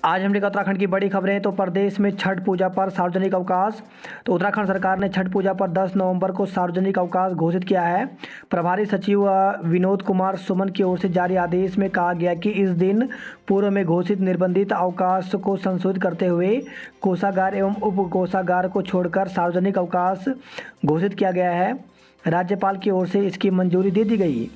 आज हमने कहा उत्तराखंड की बड़ी खबरें। तो प्रदेश में छठ पूजा पर सार्वजनिक अवकाश। तो उत्तराखंड सरकार ने छठ पूजा पर 10 नवंबर को सार्वजनिक अवकाश घोषित किया है। प्रभारी सचिव विनोद कुमार सुमन की ओर से जारी आदेश में कहा गया कि इस दिन पूर्व में घोषित निर्बंधित अवकाश को संशोधित करते हुए कोषागार एवं उप कोषागार को छोड़कर सार्वजनिक अवकाश घोषित किया गया है। राज्यपाल की ओर से इसकी मंजूरी दे दी गई।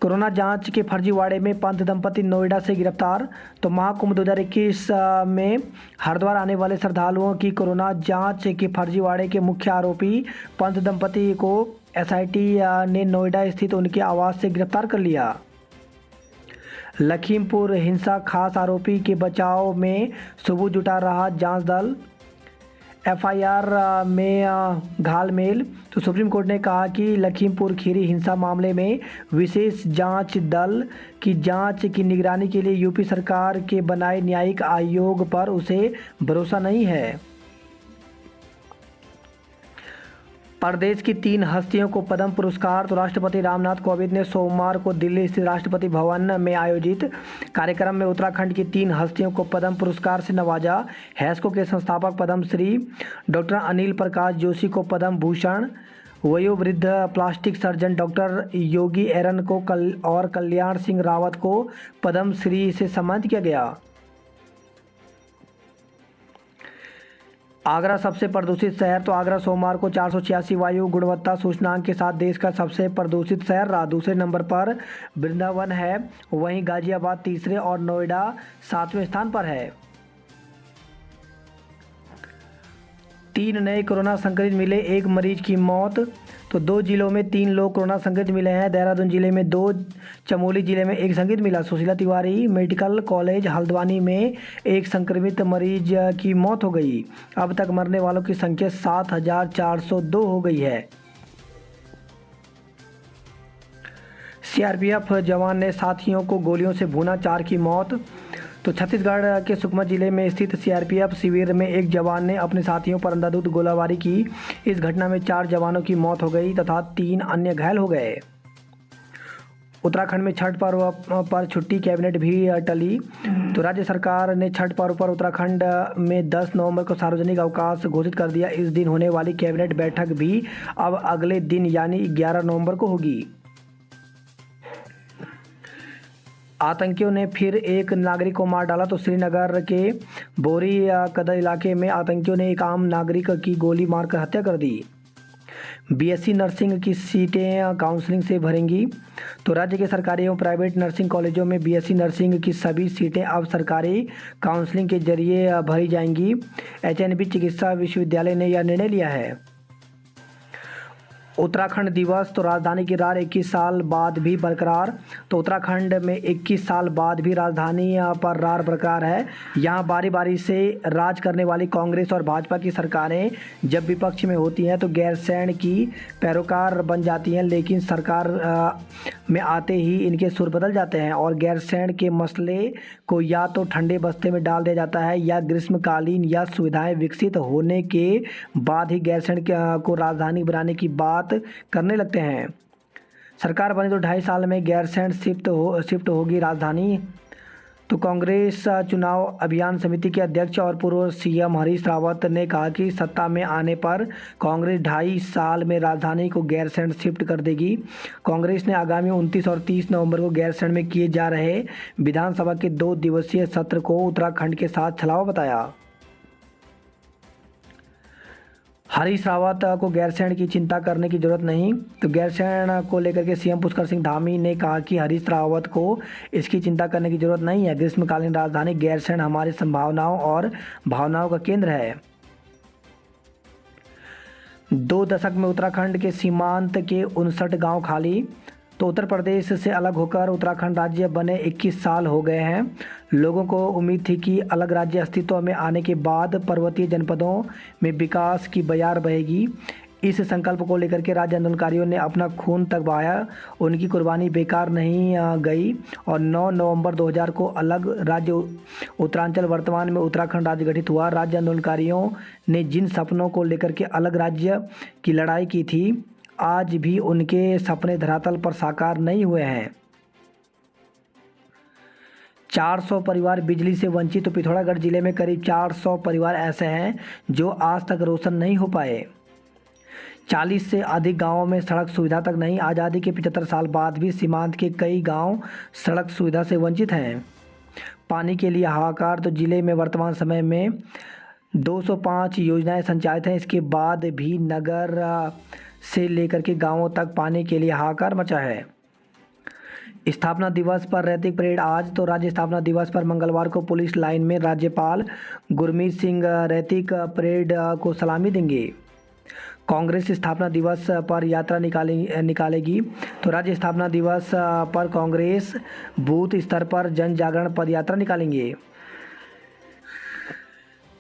कोरोना जांच के फर्जीवाड़े में पंत दंपति नोएडा से गिरफ्तार। तो महाकुंभ 2021 में हरिद्वार आने वाले श्रद्धालुओं की कोरोना जांच के फर्जीवाड़े के मुख्य आरोपी पंत दंपति को एसआईटी ने नोएडा स्थित उनके आवास से गिरफ्तार कर लिया। लखीमपुर हिंसा खास आरोपी के बचाव में सबूत जुटा रहा जांच दल। एफआईआर में घालमेल। तो सुप्रीम कोर्ट ने कहा कि लखीमपुर खीरी हिंसा मामले में विशेष जांच दल की जांच की निगरानी के लिए यूपी सरकार के बनाए न्यायिक आयोग पर उसे भरोसा नहीं है। प्रदेश की 3 हस्तियों को पद्म पुरस्कार। तो राष्ट्रपति रामनाथ कोविंद ने सोमवार को दिल्ली स्थित राष्ट्रपति भवन में आयोजित कार्यक्रम में उत्तराखंड की 3 हस्तियों को पद्म पुरस्कार से नवाजा। हैस्को के संस्थापक पद्मश्री डॉक्टर अनिल प्रकाश जोशी को पद्म भूषण, वयोवृद्ध प्लास्टिक सर्जन डॉक्टर योगी एरन को और कल्याण सिंह रावत को पद्मश्री से सम्मानित किया गया। आगरा सबसे प्रदूषित शहर। तो आगरा सोमवार को 486 वायु गुणवत्ता सूचकांक के साथ देश का सबसे प्रदूषित शहर रहा। दूसरे नंबर पर वृंदावन है, वहीं गाजियाबाद तीसरे और नोएडा 7वें स्थान पर है। 3 नए कोरोना संक्रमित मिले, 1 मरीज की मौत। तो 2 जिलों में 3 लोग कोरोना संक्रमित मिले हैं। देहरादून जिले में 2, चमोली जिले में 1 संक्रमित मिला। सुशीला तिवारी मेडिकल कॉलेज हल्द्वानी में 1 संक्रमित मरीज की मौत हो गई। अब तक मरने वालों की संख्या 7,402 हो गई है। सीआरपीएफ जवान ने साथियों को गोलियों से भूना, 4 की मौत। तो छत्तीसगढ़ के सुकमा जिले में स्थित सीआरपीएफ शिविर में एक जवान ने अपने साथियों पर अंधाधुंध गोलाबारी की। इस घटना में 4 जवानों की मौत हो गई तथा 3 अन्य घायल हो गए। उत्तराखंड में छठ पर्व पर छुट्टी, कैबिनेट भी टली। तो राज्य सरकार ने छठ पर्व पर उत्तराखंड में 10 नवंबर को सार्वजनिक अवकाश घोषित कर दिया। इस दिन होने वाली कैबिनेट बैठक भी अब अगले दिन यानी 11 नवंबर को होगी। आतंकियों ने फिर एक नागरिक को मार डाला। तो श्रीनगर के बोरी कदर इलाके में आतंकियों ने एक आम नागरिक की गोली मारकर हत्या कर दी। बीएससी नर्सिंग की सीटें काउंसलिंग से भरेंगी। तो राज्य के सरकारी एवं प्राइवेट नर्सिंग कॉलेजों में बीएससी नर्सिंग की सभी सीटें अब सरकारी काउंसलिंग के जरिए भरी जाएंगी। एचएनबी चिकित्सा विश्वविद्यालय ने यह निर्णय लिया है। उत्तराखंड दिवस। तो राजधानी की रार 21 साल बाद भी बरकरार। तो उत्तराखंड में 21 साल बाद भी राजधानी पर रार बरकरार है। यहाँ बारी बारी से राज करने वाली कांग्रेस और भाजपा की सरकारें जब विपक्ष में होती हैं तो गैरसैंण की पैरोकार बन जाती हैं, लेकिन सरकार में आते ही इनके सुर बदल जाते हैं और गैरसैंण के मसले को या तो ठंडे बस्ते में डाल दिया जाता है या ग्रीष्मकालीन या सुविधाएं विकसित होने के बाद ही गैरसैंण को राजधानी बनाने की बात करने लगते हैं। सरकार बने तो 2.5 साल में गैरसैंण शिफ्ट होगी राजधानी। तो कांग्रेस चुनाव अभियान समिति के अध्यक्ष और पूर्व सीएम हरीश रावत ने कहा कि सत्ता में आने पर कांग्रेस 2.5 साल में राजधानी को गैरसैंण शिफ्ट कर देगी। कांग्रेस ने आगामी 29 और 30 नवंबर को गैरसैंण में किए जा रहे विधानसभा के 2 दिवसीय सत्र को उत्तराखंड के साथ छलावा बताया। हरीश रावत को गैरसैंण की चिंता करने की जरूरत नहीं। तो गैरसैंण को लेकर के सीएम पुष्कर सिंह धामी ने कहा कि हरीश रावत को इसकी चिंता करने की जरूरत नहीं है। ग्रीष्मकालीन राजधानी गैरसैंण हमारी संभावनाओं और भावनाओं का केंद्र है। 2 दशक में उत्तराखंड के सीमांत के 59 गांव खाली। तो उत्तर प्रदेश से अलग होकर उत्तराखंड राज्य बने 21 साल हो गए हैं। लोगों को उम्मीद थी कि अलग राज्य अस्तित्व में आने के बाद पर्वतीय जनपदों में विकास की बयार बहेगी। इस संकल्प को लेकर के राज्य आंदोलनकारियों ने अपना खून तक बहाया। उनकी कुर्बानी बेकार नहीं गई और 9 नवंबर 2000 को अलग राज्य उत्तरांचल वर्तमान में उत्तराखंड राज्य गठित हुआ। राज्य आंदोलनकारियों ने जिन सपनों को लेकर के अलग राज्य की लड़ाई की थी, आज भी उनके सपने धरातल पर साकार नहीं हुए हैं। 400 परिवार बिजली से वंचित। तो पिथौरागढ़ जिले में करीब 400 परिवार ऐसे हैं जो आज तक रोशन नहीं हो पाए। 40 से अधिक गांवों में सड़क सुविधा तक नहीं। आज़ादी के 75 साल बाद भी सीमांत के कई गांव सड़क सुविधा से वंचित हैं। पानी के लिए हाहाकार। तो जिले में वर्तमान समय में 205 योजनाएं संचालित हैं। इसके बाद भी नगर से लेकर के गांवों तक पानी के लिए हाहाकार मचा है। स्थापना दिवस पर रैतिक परेड आज। तो राज्य स्थापना दिवस पर मंगलवार को पुलिस लाइन में राज्यपाल गुरमीत सिंह रैतिक परेड को सलामी देंगे। कांग्रेस स्थापना दिवस पर यात्रा निकालेगी। तो राज्य स्थापना दिवस पर कांग्रेस बूथ स्तर पर जन जागरण पद यात्रा निकालेंगे।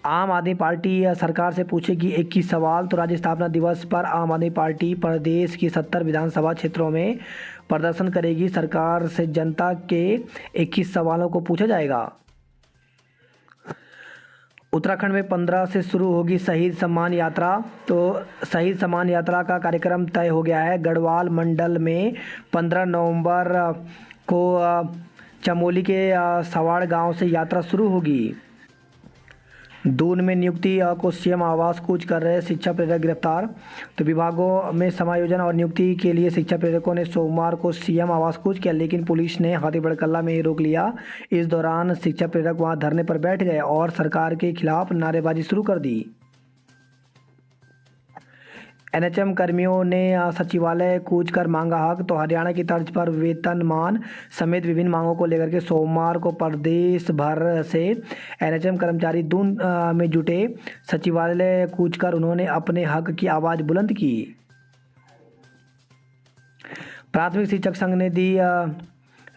आम आदमी पार्टी सरकार से पूछेगी 21 सवाल। तो राज्य स्थापना दिवस पर आम आदमी पार्टी प्रदेश की 70 विधानसभा क्षेत्रों में प्रदर्शन करेगी। सरकार से जनता के 21 सवालों को पूछा जाएगा। उत्तराखंड में 15 से शुरू होगी शहीद सम्मान यात्रा। तो शहीद सम्मान यात्रा का कार्यक्रम तय हो गया है। गढ़वाल मंडल में 15 नवंबर को चमोली के सवाड़ गांव से यात्रा शुरू होगी। दून में नियुक्ति को सीएम आवास कूच कर रहे शिक्षा प्रेरक गिरफ्तार। तो विभागों में समायोजन और नियुक्ति के लिए शिक्षा प्रेरकों ने सोमवार को सीएम आवास कूच किया, लेकिन पुलिस ने हाथीबड़ कल्ला में ही रोक लिया। इस दौरान शिक्षा प्रेरक वहां धरने पर बैठ गए और सरकार के खिलाफ नारेबाजी शुरू कर दी। एनएचएम कर्मियों ने सचिवालय कूच कर मांगा हक। तो हरियाणा की तर्ज पर वेतनमान समेत विभिन्न मांगों को लेकर के सोमवार को प्रदेश भर से एनएचएम कर्मचारी दून में जुटे। सचिवालय कूच कर उन्होंने अपने हक की आवाज़ बुलंद की। प्राथमिक शिक्षक संघ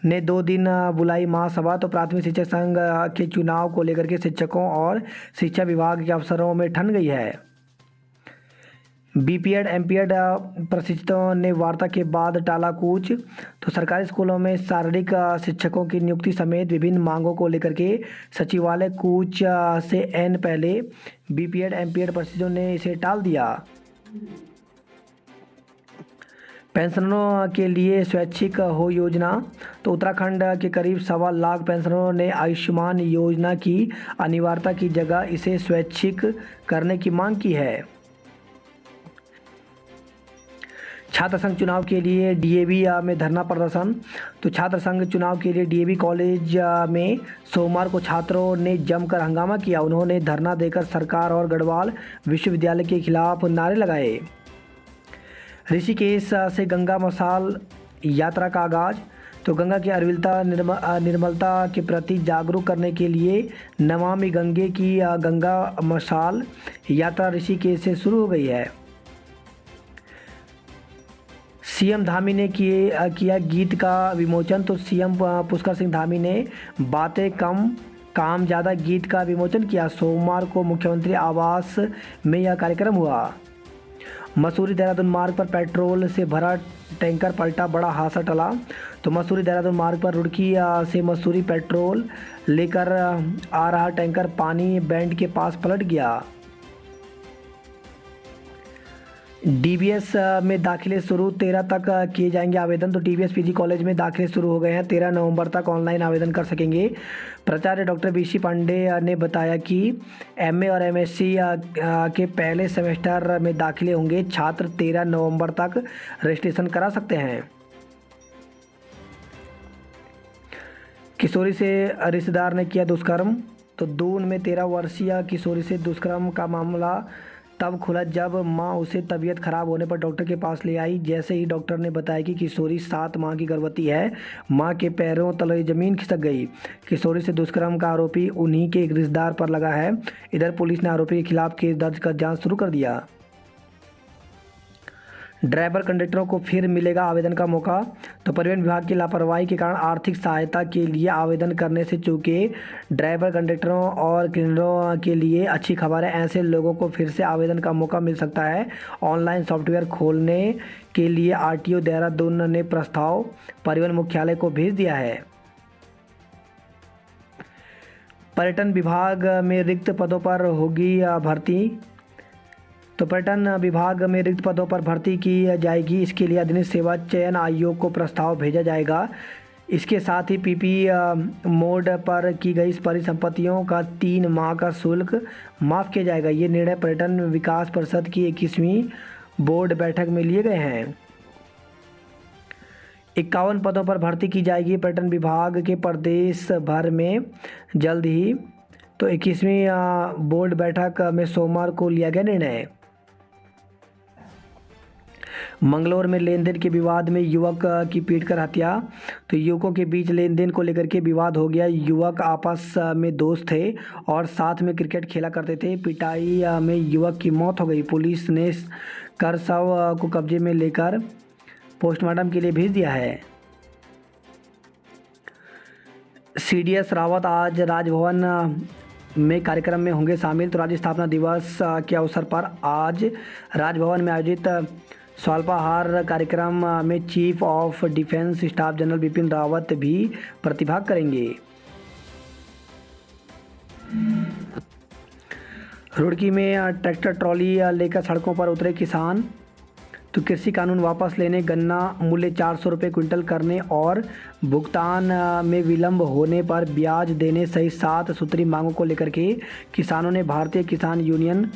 ने 2 दिन बुलाई महासभा। तो प्राथमिक शिक्षक संघ के चुनाव को लेकर के शिक्षकों और शिक्षा विभाग के अफसरों में ठन गई है। बीपीएड एमपीएड प्रशिक्षितों ने वार्ता के बाद टाला कूच। तो सरकारी स्कूलों में शारीरिक शिक्षकों की नियुक्ति समेत विभिन्न मांगों को लेकर के सचिवालय कूच से एन पहले बीपीएड एमपीएड प्रशिक्षितों ने इसे टाल दिया। पेंशनरों के लिए स्वैच्छिक हो योजना। तो उत्तराखंड के करीब 1.25 लाख पेंशनरों ने आयुष्मान योजना की अनिवार्यता की जगह इसे स्वैच्छिक करने की मांग की है। छात्र संघ चुनाव के लिए डीएवी में धरना प्रदर्शन। तो छात्र संघ चुनाव के लिए डीएवी कॉलेज में सोमवार को छात्रों ने जमकर हंगामा किया। उन्होंने धरना देकर सरकार और गढ़वाल विश्वविद्यालय के खिलाफ नारे लगाए। ऋषिकेश से गंगा मसाल यात्रा का आगाज। तो गंगा की अविरलता निर्मलता के प्रति जागरूक करने के लिए नमामि गंगे की गंगा मसाल यात्रा ऋषिकेश से शुरू हो गई है। सीएम धामी ने किया गीत का विमोचन। तो सीएम पुष्कर सिंह धामी ने बातें कम काम ज़्यादा गीत का विमोचन किया। सोमवार को मुख्यमंत्री आवास में यह कार्यक्रम हुआ। मसूरी देहरादून मार्ग पर पेट्रोल से भरा टैंकर पलटा, बड़ा हादसा टला। तो मसूरी देहरादून मार्ग पर रुड़की से मसूरी पेट्रोल लेकर आ रहा टैंकर पानी बैंड के पास पलट गया। डीबीएस में दाखिले शुरू, 13 तक किए जाएंगे आवेदन। तो डीबीएस पीजी कॉलेज में दाखिले शुरू हो गए हैं। 13 नवंबर तक ऑनलाइन आवेदन कर सकेंगे। प्राचार्य डॉक्टर बीसी पांडे ने बताया कि एमए और एमएससी के पहले सेमेस्टर में दाखिले होंगे। छात्र 13 नवंबर तक रजिस्ट्रेशन करा सकते हैं। किशोरी से रिश्तेदार ने किया दुष्कर्म। तो दून में 13 वर्षीय किशोरी से दुष्कर्म का मामला तब खुला जब मां उसे तबीयत खराब होने पर डॉक्टर के पास ले आई। जैसे ही डॉक्टर ने बताया कि किशोरी 7 माह की गर्भवती है, मां के पैरों तले जमीन खिसक गई। किशोरी से दुष्कर्म का आरोपी उन्हीं के एक रिश्तेदार पर लगा है। इधर पुलिस ने आरोपी के खिलाफ केस दर्ज कर जांच शुरू कर दिया। ड्राइवर कंडक्टरों को फिर मिलेगा आवेदन का मौका। तो परिवहन विभाग की लापरवाही के कारण आर्थिक सहायता के लिए आवेदन करने से चूके ड्राइवर कंडक्टरों और क्लीनरों के लिए अच्छी खबर है। ऐसे लोगों को फिर से आवेदन का मौका मिल सकता है। ऑनलाइन सॉफ्टवेयर खोलने के लिए आरटीओ देहरादून ने प्रस्ताव परिवहन मुख्यालय को भेज दिया है। पर्यटन विभाग में रिक्त पदों पर होगी भर्ती। तो पर्यटन विभाग में रिक्त पदों पर भर्ती की जाएगी। इसके लिए अधीनस्थ सेवा चयन आयोग को प्रस्ताव भेजा जाएगा। इसके साथ ही पीपी मोड पर की गई परिसंपत्तियों का 3 माह का शुल्क माफ़ किया जाएगा। ये निर्णय पर्यटन विकास परिषद की 21वीं बोर्ड बैठक में लिए गए हैं। 51 पदों पर भर्ती की जाएगी पर्यटन विभाग के प्रदेश भर में जल्द ही। तो 21वीं बोर्ड बैठक में सोमवार को लिया गया निर्णय। मंगलौर में लेन देन के विवाद में युवक की पीटकर हत्या। तो युवकों के बीच लेन देन को लेकर के विवाद हो गया। युवक आपस में दोस्त थे और साथ में क्रिकेट खेला करते थे। पिटाई में युवक की मौत हो गई। पुलिस ने कर शव को कब्जे में लेकर पोस्टमार्टम के लिए भेज दिया है। CDS रावत आज राजभवन में कार्यक्रम में होंगे शामिल। तो राज्य स्थापना दिवस के अवसर पर आज राजभवन में आयोजित स्वाल्पाहार कार्यक्रम में chief of defence staff general Bipin Rawat भी प्रतिभाग करेंगे। रुड़की में ट्रैक्टर ट्रॉली लेकर सड़कों पर उतरे किसान। तो कृषि कानून वापस लेने, गन्ना मूल्य 400 रुपये क्विंटल करने और भुगतान में विलंब होने पर ब्याज देने सहित 7 सूत्री मांगों को लेकर के किसानों ने भारतीय किसान यूनियन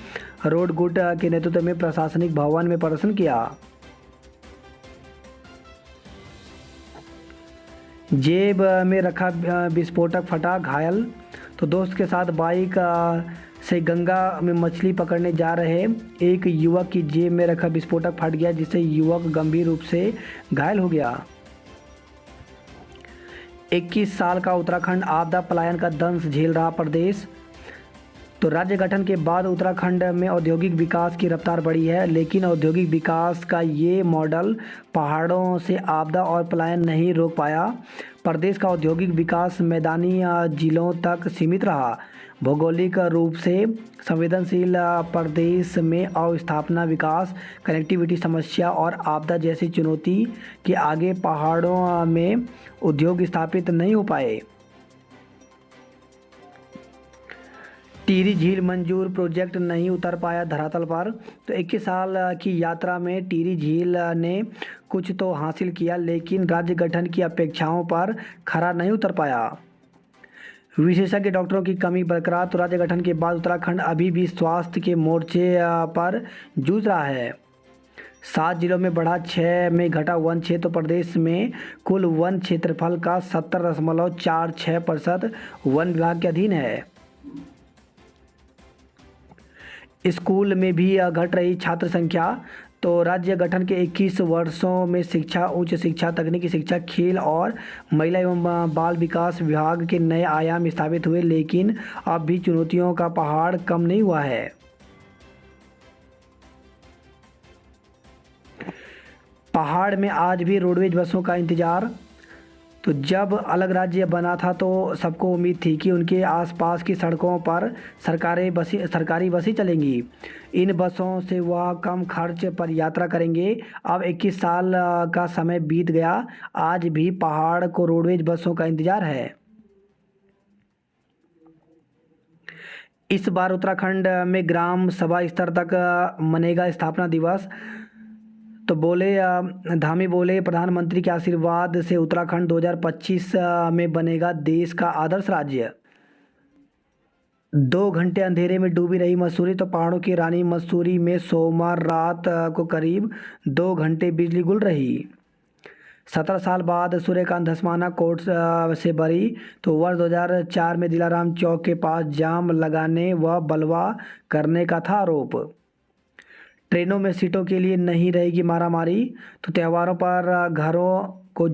रोड गुट के नेतृत्व में प्रशासनिक भवन में प्रदर्शन किया। जेब में रखा विस्फोटक फटा, घायल। तो दोस्त के साथ बाइक से गंगा में मछली पकड़ने जा रहे एक युवक की जेब में रखा विस्फोटक फट गया, जिससे युवक गंभीर रूप से घायल हो गया। 21 साल का उत्तराखंड आपदा पलायन का दंश झेल रहा प्रदेश। तो राज्य गठन के बाद उत्तराखंड में औद्योगिक विकास की रफ्तार बढ़ी है, लेकिन औद्योगिक विकास का ये मॉडल पहाड़ों से आपदा और पलायन नहीं रोक पाया। प्रदेश का औद्योगिक विकास मैदानी जिलों तक सीमित रहा। भौगोलिक रूप से संवेदनशील प्रदेश में अस्थापना, विकास, कनेक्टिविटी समस्या और आपदा जैसी चुनौती के आगे पहाड़ों में उद्योग स्थापित नहीं हो पाए। टिहरी झील मंजूर प्रोजेक्ट नहीं उतर पाया धरातल पर। तो 21 साल की यात्रा में टिहरी झील ने कुछ तो हासिल किया, लेकिन राज्य गठन की अपेक्षाओं पर खरा नहीं उतर पाया। विशेषज्ञ डॉक्टरों की कमी बरकरार। तो राज्य गठन के बाद उत्तराखंड अभी भी स्वास्थ्य के मोर्चे पर जूझ रहा है। 7 जिलों में बढ़ा, 6 में घटा वन क्षेत्र। प्रदेश में कुल वन क्षेत्रफल का 70.46% वन विभाग के अधीन है। स्कूल में भी घट रही छात्र संख्या। तो राज्य गठन के 21 वर्षों में शिक्षा, उच्च शिक्षा, तकनीकी शिक्षा, खेल और महिला एवं बाल विकास विभाग के नए आयाम स्थापित हुए, लेकिन अब भी चुनौतियों का पहाड़ कम नहीं हुआ है। पहाड़ में आज भी रोडवेज बसों का इंतजार। तो जब अलग राज्य बना था तो सबको उम्मीद थी कि उनके आसपास की सड़कों पर सरकारी बसें चलेंगी। इन बसों से वह कम खर्च पर यात्रा करेंगे। अब 21 साल का समय बीत गया, आज भी पहाड़ को रोडवेज बसों का इंतजार है। इस बार उत्तराखंड में ग्राम सभा स्तर तक मनेगा स्थापना दिवस। तो धामी बोले, प्रधानमंत्री के आशीर्वाद से उत्तराखंड 2025 में बनेगा देश का आदर्श राज्य। 2 घंटे अंधेरे में डूबी रही मसूरी। तो पहाड़ों की रानी मसूरी में सोमवार रात को करीब 2 घंटे बिजली गुल रही। 17 साल बाद सूर्यकांत धस्माना कोर्ट से बरी। तो वर्ष 2004 में दिलाराम चौक के पास जाम लगाने व बलवा करने का था आरोप। ट्रेनों में सीटों के लिए नहीं रहेगी मारामारी। तो त्योहारों पर घरों को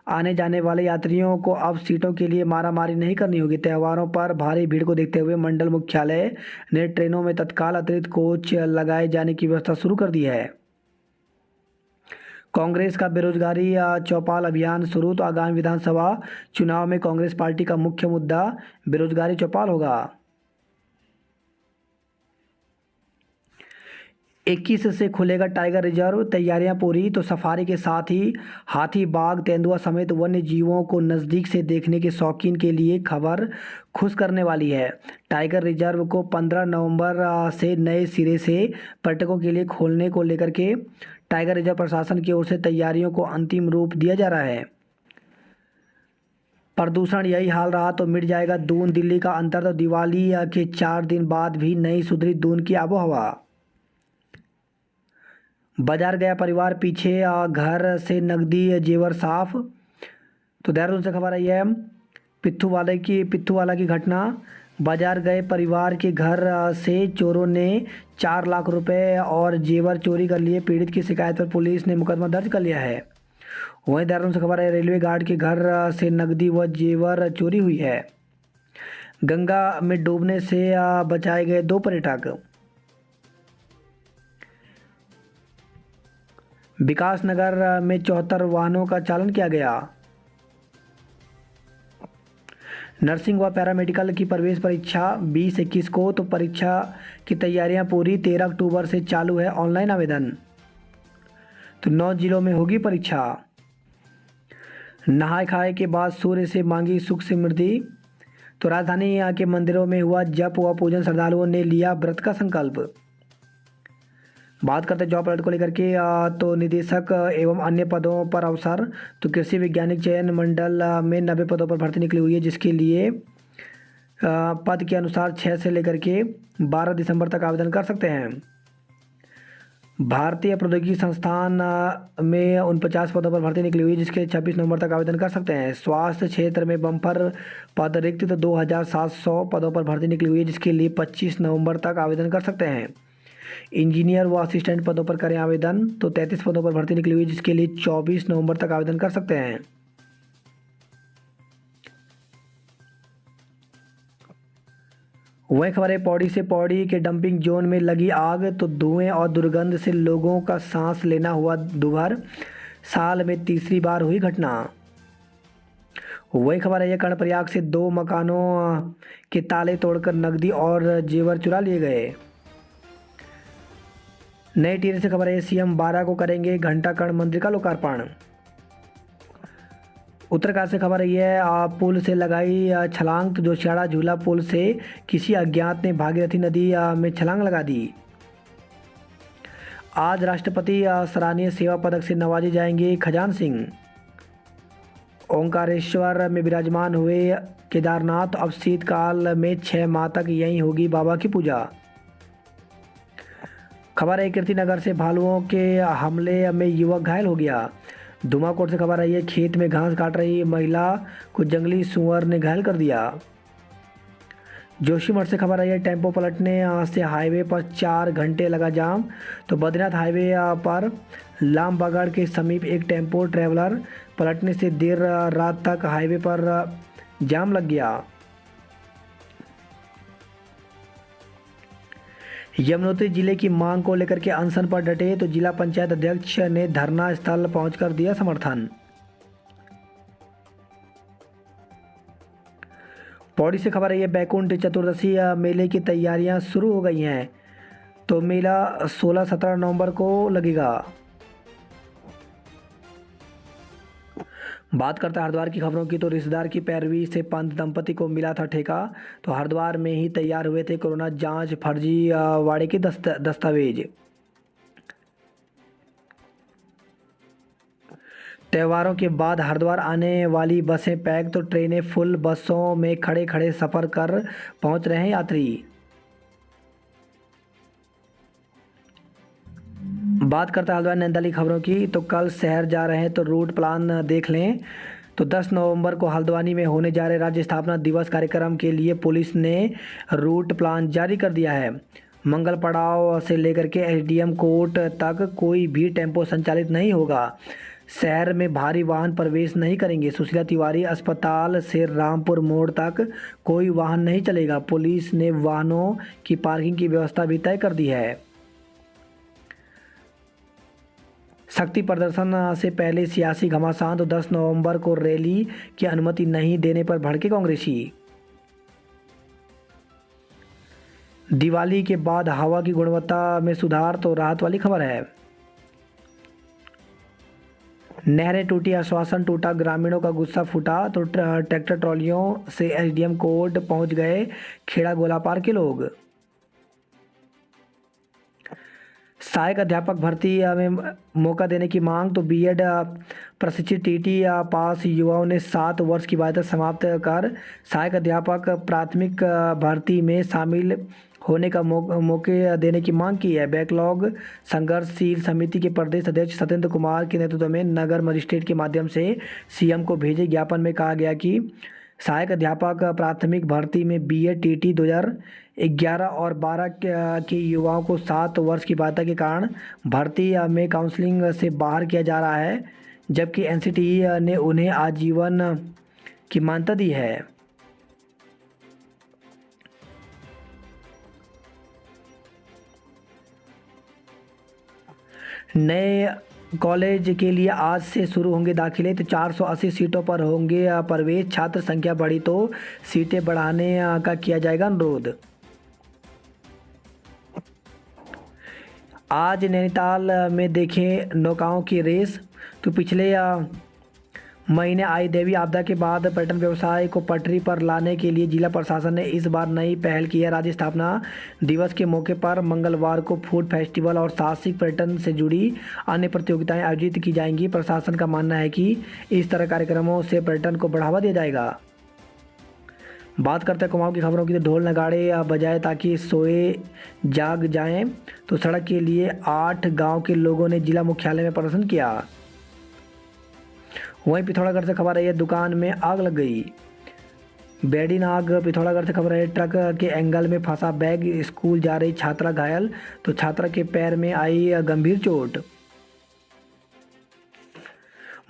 आने जाने वाले यात्रियों को अब सीटों के लिए मारामारी नहीं करनी होगी। त्योहारों पर भारी भीड़ को देखते हुए मंडल मुख्यालय ने ट्रेनों में तत्काल अतिरिक्त कोच लगाए जाने की व्यवस्था शुरू कर दी है। कांग्रेस का बेरोजगारी चौपाल अभियान शुरू। तो आगामी विधानसभा चुनाव में कांग्रेस पार्टी का मुख्य मुद्दा बेरोजगारी चौपाल होगा। 21 से खुलेगा टाइगर रिजर्व, तैयारियां पूरी। तो सफारी के साथ ही हाथी, बाघ, तेंदुआ समेत वन्य जीवों को नज़दीक से देखने के शौकीन के लिए खबर खुश करने वाली है। टाइगर रिजर्व को 15 नवंबर से नए सिरे से पर्यटकों के लिए खोलने को लेकर के टाइगर रिजर्व प्रशासन की ओर से तैयारियों को अंतिम रूप दिया जा रहा है। प्रदूषण यही हाल रहा तो मिट जाएगा दून दिल्ली का अंतर। तो दिवाली के 4 दिन बाद भी नहीं सुधरी दून की आबोहवा। बाजार गया परिवार पीछे घर से नकदी जेवर साफ। तो देहरादून से खबर आई है पिथ्थू वाला की घटना। बाजार गए परिवार के घर से चोरों ने 4 लाख रुपए और जेवर चोरी कर लिए। पीड़ित की शिकायत पर पुलिस ने मुकदमा दर्ज कर लिया है। वहीं देहरादून से खबर है रेलवे गार्ड के घर से नकदी व जेवर चोरी हुई है। गंगा में डूबने से बचाए गए 2 पर्यटक। विकास नगर में 74 वाहनों का चालन किया गया। नर्सिंग व पैरामेडिकल की प्रवेश परीक्षा 20-21 को। तो परीक्षा की तैयारियां पूरी। 13 अक्टूबर से चालू है ऑनलाइन आवेदन। तो 9 जिलों में होगी परीक्षा। नहाय खाए के बाद सूर्य से मांगी सुख समृद्धि। तो राजधानी के मंदिरों में हुआ जप व पूजन। श्रद्धालुओं ने लिया व्रत का संकल्प। बात करते हैं जॉब अलर्ट को लेकर के। तो निदेशक एवं अन्य पदों पर अवसर। तो कृषि वैज्ञानिक चयन मंडल में 90 पदों पर भर्ती निकली हुई है, जिसके लिए पद के अनुसार 6 से लेकर के 12 दिसंबर तक आवेदन कर सकते हैं। भारतीय प्रौद्योगिकी संस्थान में 49 पदों पर भर्ती निकली हुई है, जिसके 26 नवंबर तक आवेदन कर सकते हैं। स्वास्थ्य क्षेत्र में बम्पर पद रिक्त। तो 2700 पदों पर भर्ती निकली हुई है, जिसके लिए 25 नवंबर तक आवेदन कर सकते हैं। इंजीनियर व असिस्टेंट पदों पर करें आवेदन। तो 33 पदों पर भर्ती निकली हुई है, जिसके लिए 24 नवंबर तक आवेदन कर सकते हैं। वही खबर है पौड़ी से। पौड़ी के डंपिंग जोन में लगी आग। तो धुएं और दुर्गंध से लोगों का सांस लेना हुआ दुभर। साल में तीसरी बार हुई घटना। वही खबर है ये कर्णप्रयाग से 2 मकानों के ताले तोड़कर नकदी और जेवर चुरा लिए गए। नई टिहरी से खबर है सीएम 12 को करेंगे घंटाकर्ण मंदिर का लोकार्पण। उत्तरकाशी से खबर है पुल से लगाई छलांग। तो जोशियाड़ा झूला पुल से किसी अज्ञात ने भागीरथी नदी में छलांग लगा दी। आज राष्ट्रपति सराहनीय सेवा पदक से नवाजे जाएंगे खजान सिंह। ओंकारेश्वर में विराजमान हुए केदारनाथ। अब शीतकाल में 6 माह तक यहीं होगी बाबा की पूजा। खबर है कीर्तिनगर से भालुओं के हमले में युवक घायल हो गया। धुमाकोट से खबर आई है खेत में घास काट रही महिला को जंगली सुअर ने घायल कर दिया। जोशीमठ से खबर आई है टेम्पो पलटने से हाईवे पर 4 घंटे लगा जाम। तो बद्रीनाथ हाईवे पर लामबगड़ के समीप एक टेम्पो ट्रैवलर पलटने से देर रात तक हाईवे पर जाम लग गया। यमुनोत्री जिले की मांग को लेकर के अनशन पर डटे। तो जिला पंचायत अध्यक्ष ने धरना स्थल पहुंचकर दिया समर्थन। पौड़ी से खबर है बैकुंठ चतुर्दशी मेले की तैयारियां शुरू हो गई हैं। तो मेला 16-17 नवंबर को लगेगा। बात करते हैं हरिद्वार की खबरों की। तो रिश्तेदार की पैरवी से पंत दंपति को मिला था ठेका। तो हरिद्वार में ही तैयार हुए थे कोरोना जांच फर्जी वाड़े के दस्तावेज। त्योहारों के बाद हरिद्वार आने वाली बसें पैक। तो ट्रेनें फुल। बसों में खड़े खड़े सफ़र कर पहुंच रहे हैं यात्री। बात करते हैं हल्द्वानी नैनीताल खबरों की। तो कल शहर जा रहे हैं तो रूट प्लान देख लें। तो 10 नवंबर को हल्द्वानी में होने जा रहे राज्य स्थापना दिवस कार्यक्रम के लिए पुलिस ने रूट प्लान जारी कर दिया है। मंगल पड़ाव से लेकर के एसडीएम कोर्ट तक कोई भी टेम्पो संचालित नहीं होगा। शहर में भारी वाहन प्रवेश नहीं करेंगे। सुशीला तिवारी अस्पताल से रामपुर मोड़ तक कोई वाहन नहीं चलेगा। पुलिस ने वाहनों की पार्किंग की व्यवस्था भी तय कर दी है। शक्ति प्रदर्शन से पहले सियासी घमासान। तो 10 नवंबर को रैली की अनुमति नहीं देने पर भड़के कांग्रेसी। दिवाली के बाद हवा की गुणवत्ता में सुधार। तो राहत वाली खबर है। नहरें टूटी, आश्वासन टूटा, ग्रामीणों का गुस्सा फूटा। तो ट्रैक्टर ट्रॉलियों से एसडीएम कोर्ट पहुंच गए खेड़ा गोलापार के लोग। सहायक अध्यापक भर्ती में मौका देने की मांग। तो बीएड प्रशिक्षित टीटी पास युवाओं ने 7 वर्ष की वैधता समाप्त कर सहायक अध्यापक प्राथमिक भर्ती में शामिल होने का मौके देने की मांग की है। बैकलॉग संघर्षशील समिति के प्रदेश अध्यक्ष सत्येंद्र कुमार के नेतृत्व में नगर मजिस्ट्रेट के माध्यम से सीएम को भेजे ज्ञापन में कहा गया कि सहायक अध्यापक प्राथमिक भर्ती में बीएड टीटी 2011 और 12 के युवाओं को 7 वर्ष की बाधा के कारण भर्ती में काउंसलिंग से बाहर किया जा रहा है, जबकि एनसीटीई ने उन्हें आजीवन की मान्यता दी है। नए कॉलेज के लिए आज से शुरू होंगे दाखिले। तो 480 सीटों पर होंगे प्रवेश। छात्र संख्या बढ़ी तो सीटें बढ़ाने का किया जाएगा अनुरोध। आज नैनीताल में देखें नौकाओं की रेस। तो पिछले महीने आई देवी आपदा के बाद पर्यटन व्यवसाय को पटरी पर लाने के लिए जिला प्रशासन ने इस बार नई पहल की है। राज्य स्थापना दिवस के मौके पर मंगलवार को फूड फेस्टिवल और साहसिक पर्यटन से जुड़ी अन्य प्रतियोगिताएं आयोजित की जाएंगी। प्रशासन का मानना है कि इस तरह कार्यक्रमों से पर्यटन को बढ़ावा दिया जाएगा। बात करते हैं कुमाऊं की खबरों की। तो ढोल नगाड़े बजाए ताकि सोए जाग जाएं। तो सड़क के लिए 8 गाँव के लोगों ने जिला मुख्यालय में प्रदर्शन किया। वहीं पिथौरागढ़ से खबर है दुकान में आग लग गई। बेड़ीनाग पिथौरागढ़ से खबर है ट्रक के एंगल में फंसा बैग, स्कूल जा रही छात्रा घायल। तो छात्रा के पैर में आई गंभीर चोट।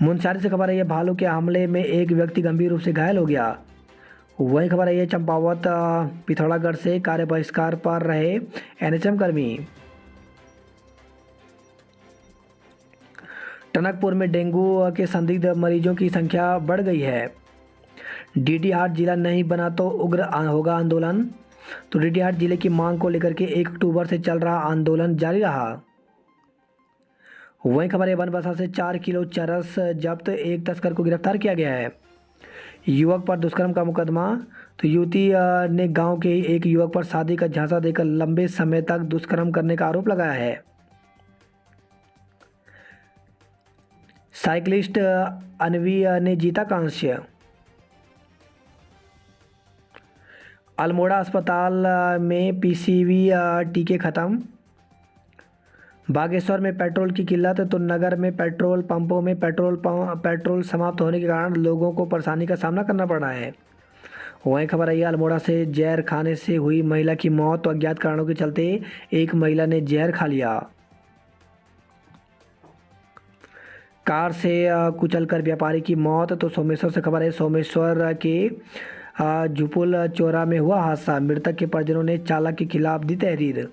मुनस्यारी से खबर है भालू के हमले में एक व्यक्ति गंभीर रूप से घायल हो गया। वही खबर है चंपावत पिथौरागढ़ से कार्य बहिष्कार पर रहे एनएचएम कर्मी। टनकपुर में डेंगू के संदिग्ध मरीजों की संख्या बढ़ गई है। डीडी हाट जिला नहीं बना तो उग्र होगा आंदोलन। तो डीडी हाट जिले की मांग को लेकर के 1 अक्टूबर से चल रहा आंदोलन जारी रहा। वहीं खबर है बनबसा से 4 किलो चरस जब्त, एक तस्कर को गिरफ्तार किया गया है। युवक पर दुष्कर्म का मुकदमा। तो युवती ने गांव के एक युवक पर शादी का झांसा देकर लंबे समय तक दुष्कर्म करने का आरोप लगाया है। साइकिलिस्ट अनवी ने जीता कांस्य। अल्मोड़ा अस्पताल में पीसीवी टीके खत्म। बागेश्वर में पेट्रोल की किल्लत। तो नगर में पेट्रोल पंपों में पेट्रोल समाप्त होने के कारण लोगों को परेशानी का सामना करना पड़ रहा है। वहीं खबर आई अल्मोड़ा से जहर खाने से हुई महिला की मौत। तो अज्ञात कारणों के चलते एक महिला ने जहर खा लिया। कार से कुचलकर व्यापारी की मौत। तो सोमेश्वर से खबर है सोमेश्वर के जुपुल चौरा में हुआ हादसा। मृतक के परिजनों ने चालक के खिलाफ दी तहरीर।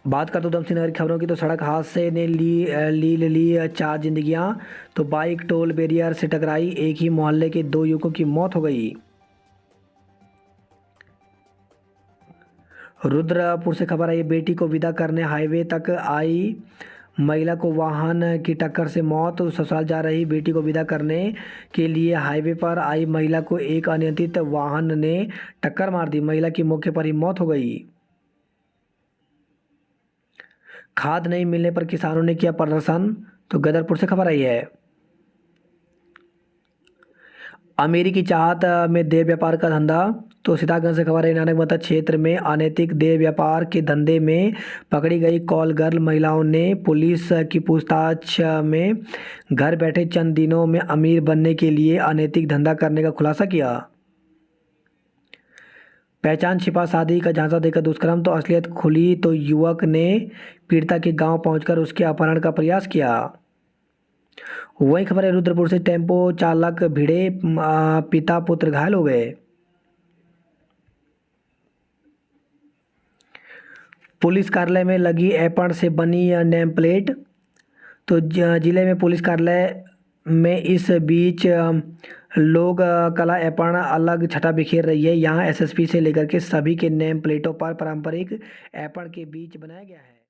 बात करते उधमसिंह नगर की खबरों की। तो सड़क हादसे ने ली 4 जिंदगियां। तो बाइक टोल बैरियर से टकराई, एक ही मोहल्ले के 2 युवकों की मौत हो गई। रुद्रपुर से खबर आई बेटी को विदा करने हाईवे तक आई महिला को वाहन की टक्कर से मौत। ससुराल जा रही बेटी को विदा करने के लिए हाईवे पर आई महिला को एक अनियंत्रित वाहन ने टक्कर मार दी। महिला की मौके पर ही मौत हो गई। खाद नहीं मिलने पर किसानों ने किया प्रदर्शन। तो गदरपुर से खबर आई है अमेरिकी चाहत में देह व्यापार का धंधा। तो सीतागंज से खबर है नानकमता क्षेत्र में अनैतिक देह व्यापार के धंधे में पकड़ी गई कॉल गर्ल महिलाओं ने पुलिस की पूछताछ में घर बैठे चंद दिनों में अमीर बनने के लिए अनैतिक धंधा करने का खुलासा किया। पहचान छिपा शादी का झांसा देकर दुष्कर्म। तो असलियत खुली तो युवक ने पीड़िता के गांव पहुंचकर उसके अपहरण का प्रयास किया। वही खबर है रुद्रपुर से टेम्पो चालक भिड़े, पिता पुत्र घायल हो गए। पुलिस कार्यालय में लगी ऐपण से बनी नेम प्लेट। तो जिले में पुलिस कार्यालय में इस बीच लोग कला ऐपण अलग छटा बिखेर रही है। यहाँ एसएसपी से लेकर के सभी के नेम प्लेटों पर पारंपरिक ऐपण के बीच बनाया गया है।